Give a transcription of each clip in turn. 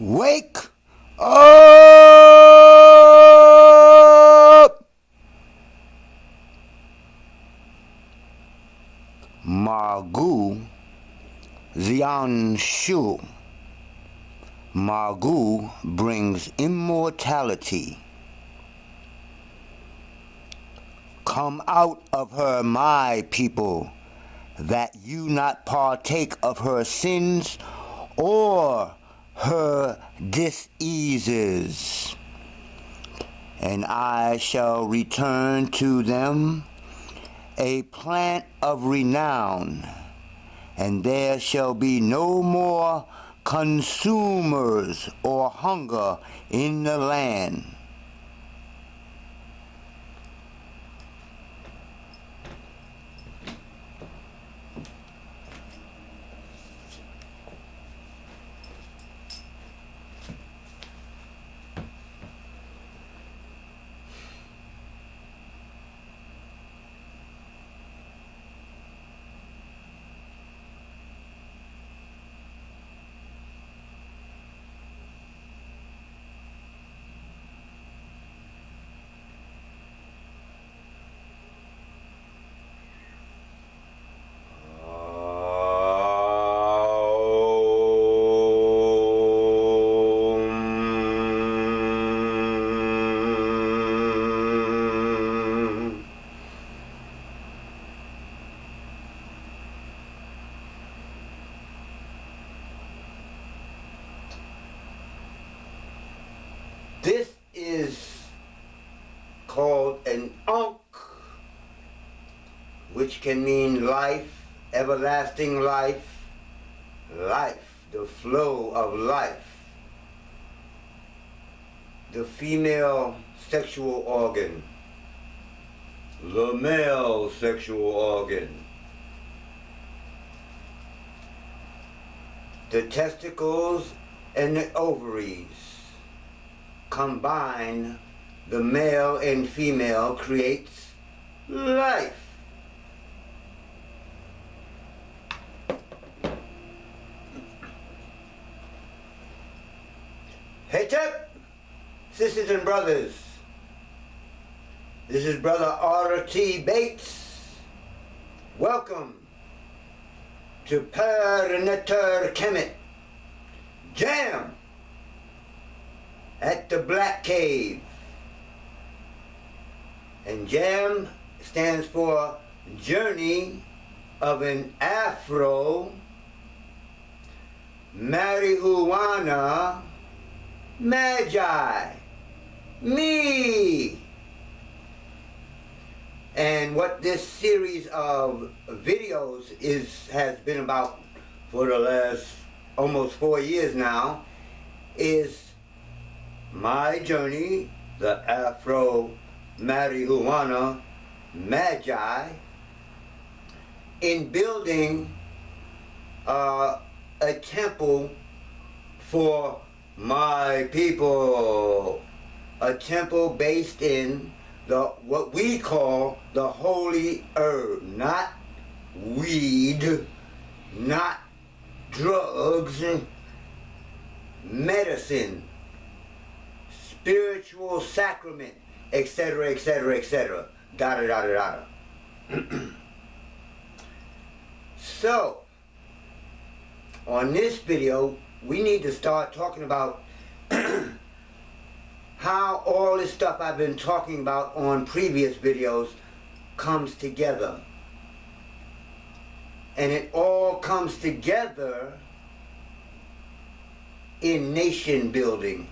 Wake up! Magu Zianshu. Magu brings immortality. Come out of her, my people, that you not partake of her sins or her diseases. And I shall return to them a plant of renown, and there shall be no more consumers or hunger in the land. This is called an Ankh, which can mean life, everlasting life, life, the flow of life, the female sexual organ, the male sexual organ, the testicles and the ovaries. Combine, the male and female creates life. Hey Tep, sisters and brothers, this is Brother R.T. Bates. Welcome to Per Netter Kemet Jam at the Black Cave. And Jam stands for Journey of an Afro Marijuana Magi. Me! And what this series of videos has been about for the last almost 4 years now is my journey, the Afro Marijuana Magi, in building a temple for my people. A temple based in what we call the holy herb, not weed, not drugs, medicine, spiritual sacrament, etc., etc., etc. Da da da da da. So, on this video, we need to start talking about how all this stuff I've been talking about on previous videos comes together. And it all comes together in nation building.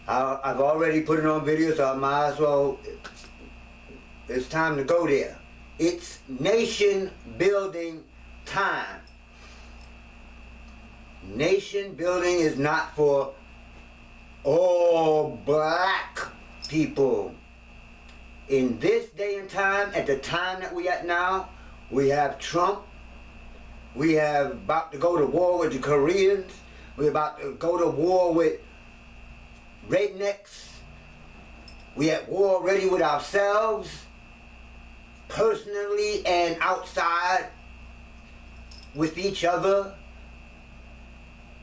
I've already put it on video, so I might as well, it's time to go there. It's nation building time. Nation building is not for all black people. In this day and time, at the time that we at now, we have Trump. We have about to go to war with the Koreans. We're about to go to war with rednecks. We at war already with ourselves, personally and outside with each other.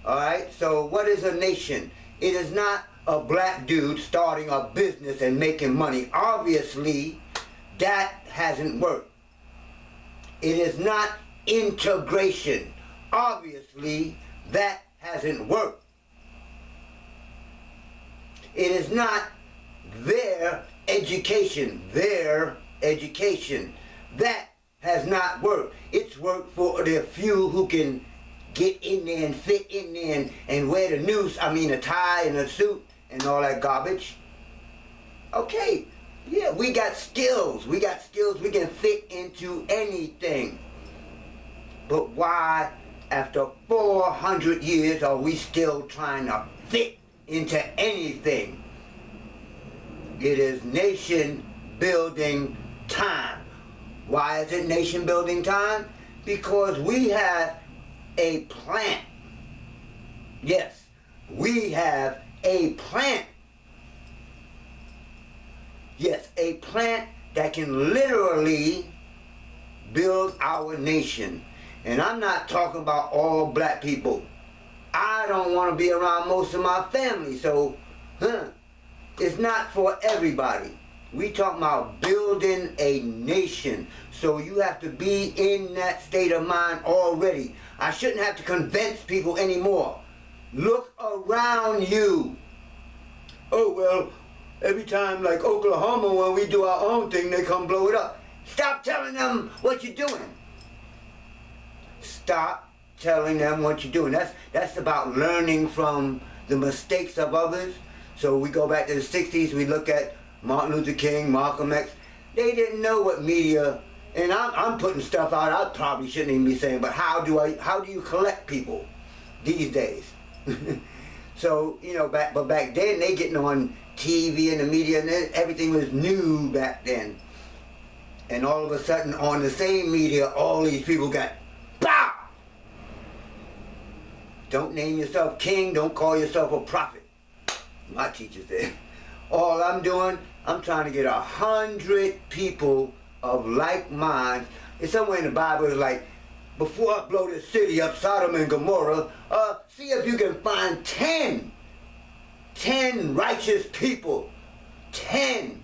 Alright, so what is a nation? It is not a black dude starting a business and making money. Obviously, that hasn't worked. It is not integration. Obviously, that hasn't worked. It is not their education. That has not worked. It's worked for the few who can get in there and fit in there and wear the a tie and a suit and all that garbage. Okay, yeah, we got skills. We can fit into anything. But why, after 400 years, are we still trying to fit into anything? It is nation building time. Why is it nation building time? Because we have a plant. Yes, we have a plant. Yes, a plant that can literally build our nation. And I'm not talking about all black people. I don't want to be around most of my family, so it's not for everybody. We talking about building a nation. So you have to be in that state of mind already. I shouldn't have to convince people anymore. Look around you. Oh, well, every time like Oklahoma, when we do our own thing, they come blow it up. Stop telling them what you're doing. Stop telling them what you're doing. That's about learning from the mistakes of others. So we go back to the 60s, we look at Martin Luther King, Malcolm X. They didn't know what media, and I'm putting stuff out I probably shouldn't even be saying, but how do you collect people these days? So, you know, back then they getting on TV and the media and everything was new back then. And all of a sudden on the same media, all these people got pow! Don't name yourself king, don't call yourself a prophet. My teacher said. All I'm doing, I'm trying to get 100 people of like minds. It's somewhere in the Bible, it's like, before I blow this city up, Sodom and Gomorrah, see if you can find 10 righteous people. 10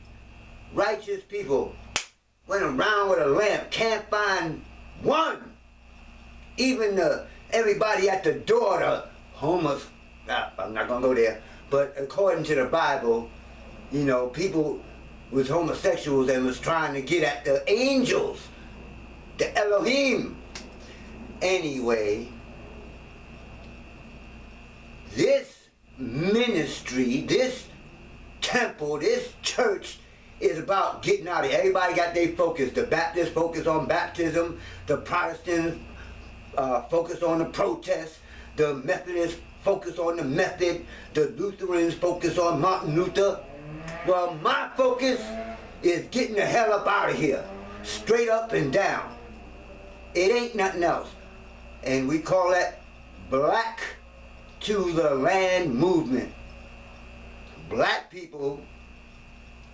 righteous people. Went around with a lamp, can't find one. Even everybody at the door, the homeless, I'm not going to go there, but according to the Bible, you know, people was homosexuals and was trying to get at the angels, the Elohim. Anyway, this ministry, this temple, this church is about getting out of here. Everybody got their focus. The Baptists focus on baptism. The Protestants focus on the protest. The Methodists focus on the method. The Lutherans focus on Martin Luther. Well, my focus is getting the hell up out of here. Straight up and down. It ain't nothing else. And we call that Black to the Land movement. Black people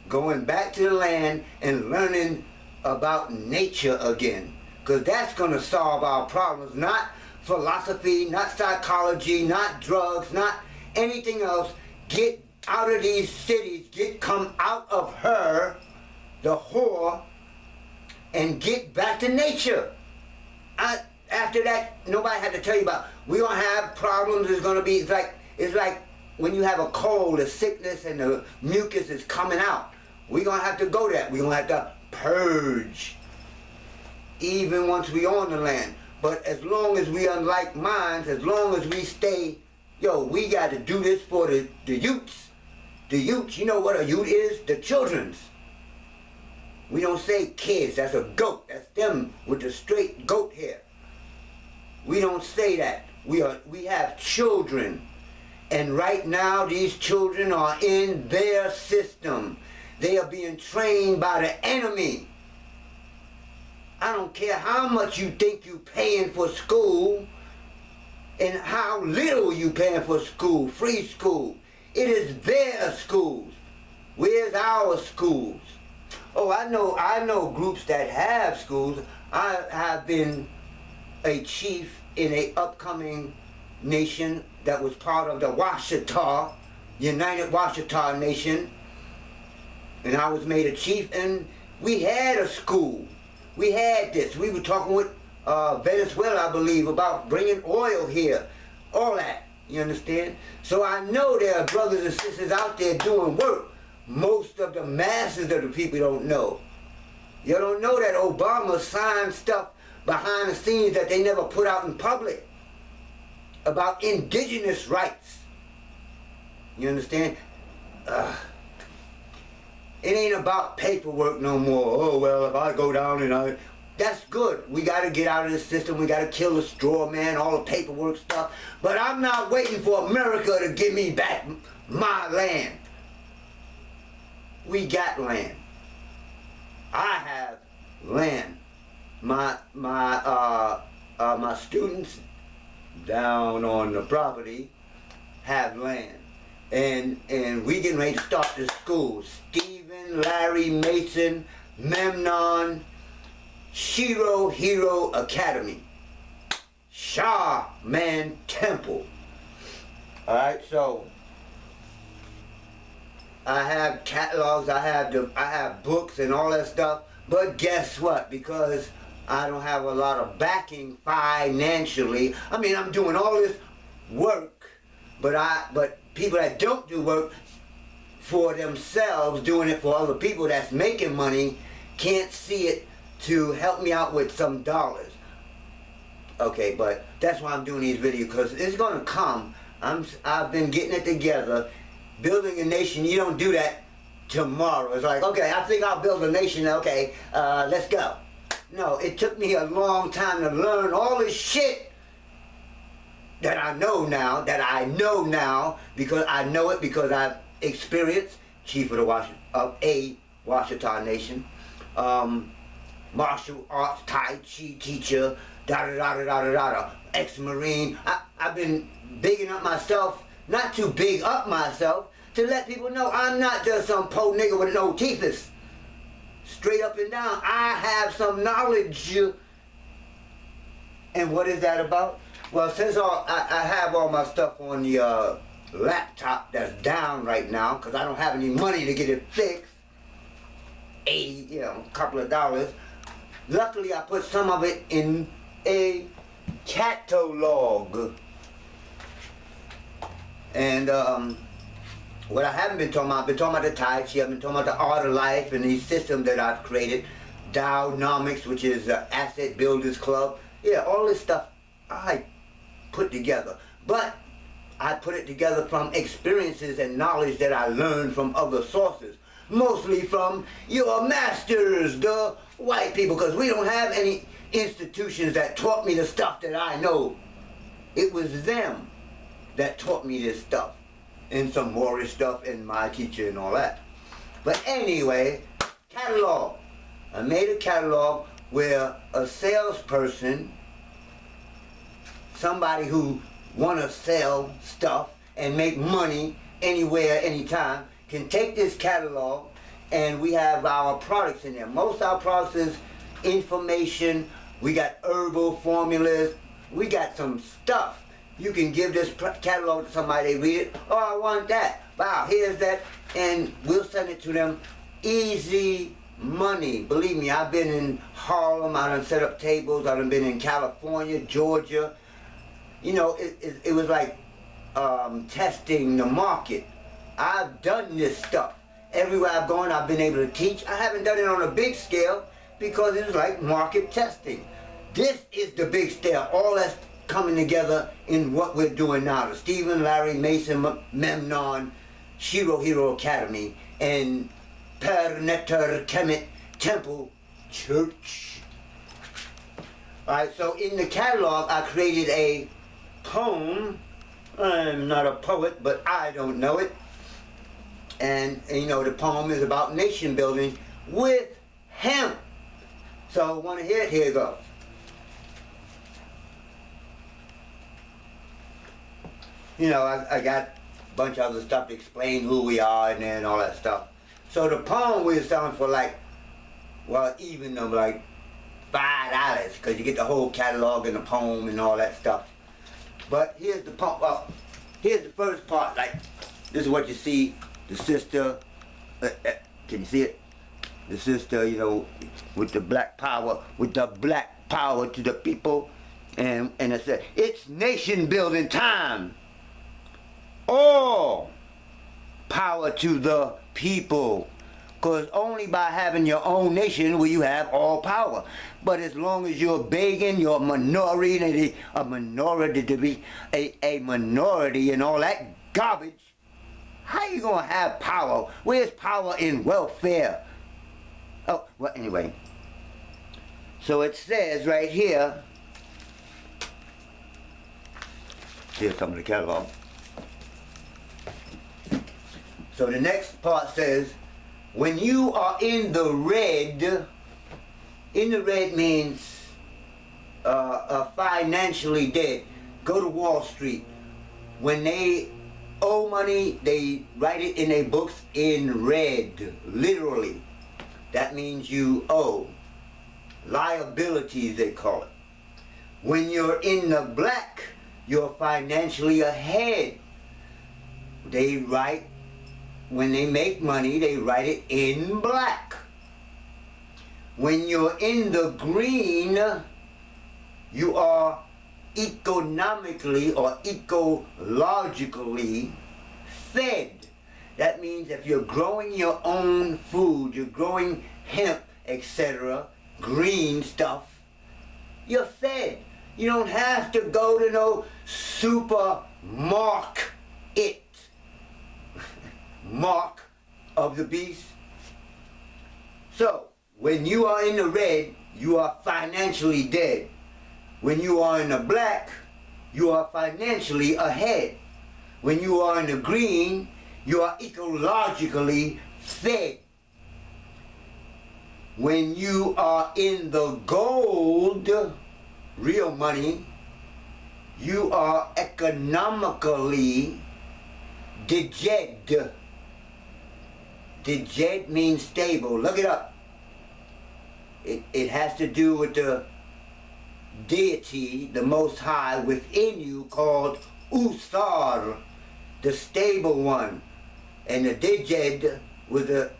going back to the land and learning about nature again. Because that's going to solve our problems. Not philosophy, not psychology, not drugs, not anything else. Get out of these cities, come out of her, the whore, and get back to nature. After that, nobody had to tell you about, we're going to have problems, it's going to be, it's like when you have a cold, the sickness and the mucus is coming out. We're going to have to go there. We're going to have to purge, even once we on the land. But as long as we unlike minds, as long as we stay, we got to do this for the youths. The youths, you know what a youth is? The children's. We don't say kids, that's a goat. That's them with the straight goat hair. We don't say that. We have children. And right now these children are in their system. They are being trained by the enemy. I don't care how much you think you're paying for school and how little you paying for school, free school. It is their schools. Where's our schools? Oh, I know groups that have schools. I have been a chief in a upcoming nation that was part of the Washita, United Washita Nation, and I was made a chief, and we had a school. We had this. We were talking with Venezuela, I believe, about bringing oil here, all that, you understand? So I know there are brothers and sisters out there doing work. Most of the masses of the people don't know. You don't know that Obama signed stuff behind the scenes that they never put out in public about indigenous rights. You understand? It ain't about paperwork no more. Oh, well, if I go down and that's good. We got to get out of the system. We got to kill the straw man, all the paperwork stuff. But I'm not waiting for America to give me back my land. We got land. I have land. My students down on the property have land. And we getting ready to start the school. Stephen, Larry, Mason, Memnon, Shiro Hero Academy, Shaman Temple. Alright, so I have catalogs, I have books and all that stuff, but guess what? Because I don't have a lot of backing financially. I mean, I'm doing all this work, but people that don't do work for themselves, doing it for other people that's making money, can't see it to help me out with some dollars. Okay, but that's why I'm doing these videos, because it's gonna come. I've been getting it together. Building a nation, you don't do that tomorrow. It's like, okay, I think I'll build a nation, okay, let's go. No, it took me a long time to learn all this shit that I know now, because I know it because I've experienced chief of a Washita Nation, martial arts, Tai Chi teacher, ex-Marine. I've been bigging up myself, not to big up myself, to let people know I'm not just some po nigga with no teethus. Straight up and down, I have some knowledge. And what is that about? Well, since I have all my stuff on the laptop that's down right now, because I don't have any money to get it fixed, a couple of dollars. Luckily, I put some of it in a catalog. And what I haven't been talking about, I've been talking about the Tai Chi, I've been talking about the art of life and these systems that I've created. Downomics, which is Asset Builders Club. Yeah, all this stuff I put together. But I put it together from experiences and knowledge that I learned from other sources. Mostly from your masters, the white people, because we don't have any institutions that taught me the stuff that I know. It was them that taught me this stuff. And some Moorish stuff and my teacher and all that. But anyway, catalog. I made a catalog where a salesperson, somebody who want to sell stuff and make money anywhere, anytime, can take this catalog, and we have our products in there. Most of our products is information. We got herbal formulas. We got some stuff. You can give this catalog to somebody, they read it. Oh, I want that. Wow, here's that. And we'll send it to them. Easy money. Believe me, I've been in Harlem. I done set up tables. I done been in California, Georgia. You know, it was like testing the market. I've done this stuff. Everywhere I've gone, I've been able to teach. I haven't done it on a big scale because it's like market testing. This is the big scale. All that's coming together in what we're doing now. The Stephen, Larry, Mason, Memnon, Shiro Hero Academy, and Perneter Kemet Temple Church. Alright, so in the catalog I created a poem. I'm not a poet, but I don't know it. And you know, the poem is about nation building with hemp. So want to hear it? Here you go. You know, I got a bunch of other stuff to explain who we are and then all that stuff. So the poem we were selling for like, well, even them like $5, because you get the whole catalog and the poem and all that stuff. But here's the part. Here's the first part. Like, this is what you see. The sister. Can you see it? The sister, you know, with the black power, to the people, and it said, it's nation building time. All power to the people. Because only by having your own nation will you have all power. But as long as you're begging, you're a minority to be a minority and all that garbage, how you going to have power? Where's power in welfare? Oh, well, anyway. So it says right here, here's some of the catalog. So the next part says, when you are in the red means financially dead. Go to Wall Street. When they owe money, they write it in their books in red, literally. That means you owe. Liabilities, they call it. When you're in the black, you're financially ahead. They write, when they make money, they write it in black. When you're in the green, you are economically or ecologically fed. That means if you're growing your own food, you're growing hemp, etc., green stuff, you're fed. You don't have to go to no supermarket. Mark of the beast. So, when you are in the red, you are financially dead. When you are in the black, you are financially ahead. When you are in the green, you are ecologically fed. When you are in the gold, real money, you are economically dejed. Dejed means stable. Look it up. It has to do with the deity, the Most High within you, called Usar, the stable one. And the dejed was a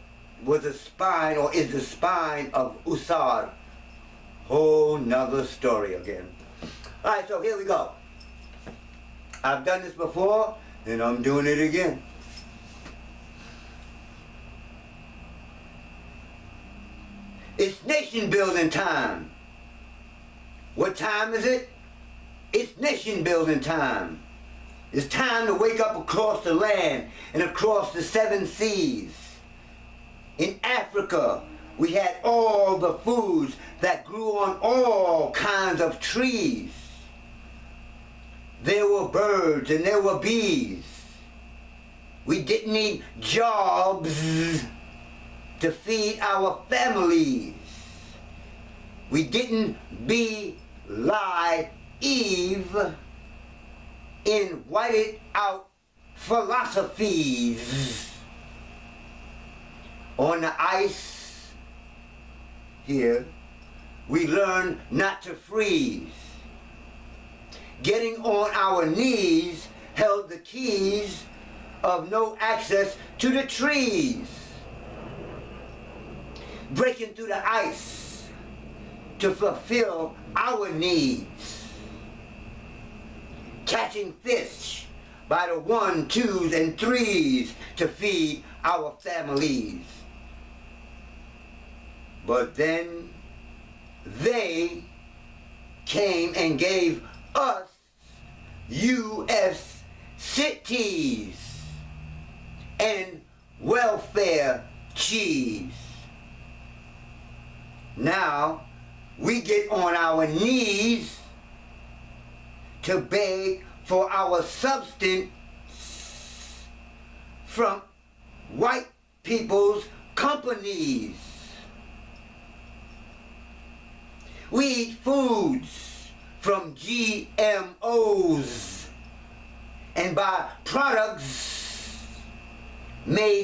spine, or is the spine of Usar. Whole nother story again. Alright, so here we go. I've done this before, and I'm doing it again. It's nation building time. What time is it? It's nation building time. It's time to wake up across the land and across the 7 seas. In Africa, we had all the foods that grew on all kinds of trees. There were birds and there were bees. We didn't need jobs to feed our families. We didn't be like Eve in whited out philosophies. On the ice here, we learn not to freeze. Getting on our knees held the keys of no access to the trees. Breaking through the ice to fulfill our needs. Catching fish by the 1s, 2s, and 3s to feed our families. But then they came and gave us U.S. cities and welfare cheese. Now we get on our knees to beg for our substance from white people's companies. We eat foods from GMOs and buy products made